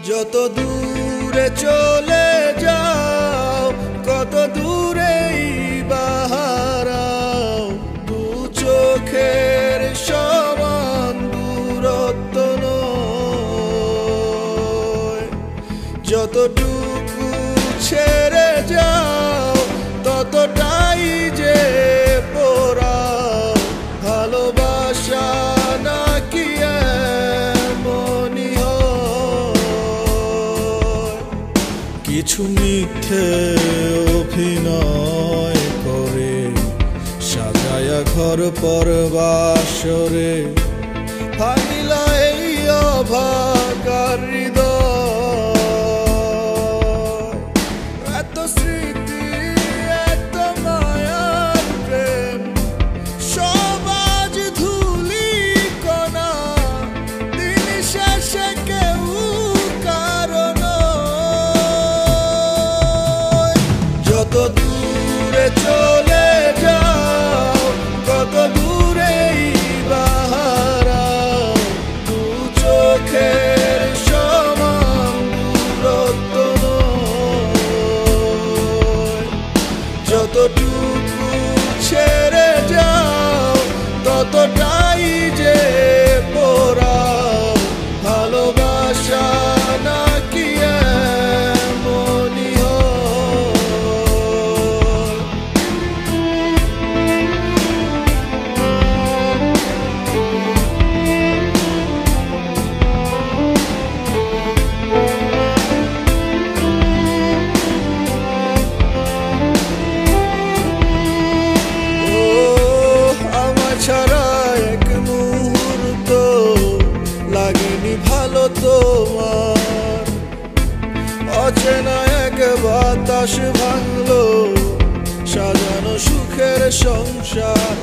যত দূরে চলে যাও কত দূরেই বাহারাও, দু চোখের সমান দূরত্ব নয়। যতটুকু ছেড়ে যাও ততটাই যে পোড়াও, ভালোবাসা নাকি এমনই হয়। কিছু মিথ্যে অভিনয় করে সাজায়া ঘর পর বাসরে, ভাঙিলা এই অভাগার হৃদয়। এত স্মৃতি এত মায়ার প্রেম সব আজ ধুলি কণা, দিন শেষে কেউ কারণ। যত দূরে চলে যাও কত দূরেই বাহারাও, দু চোখের সমান দূরত্ব নয়। যতটুকু ছেড়ে যাও ততটাই যে পোড়াও, ভালোবাসা নাকি এমনই হয়। ছাড়া এক মুহূর্ত লাগেনি ভালো তোমার, অচেনা এক বাতাস ভাঙলো সাজানো সুখের সংসার।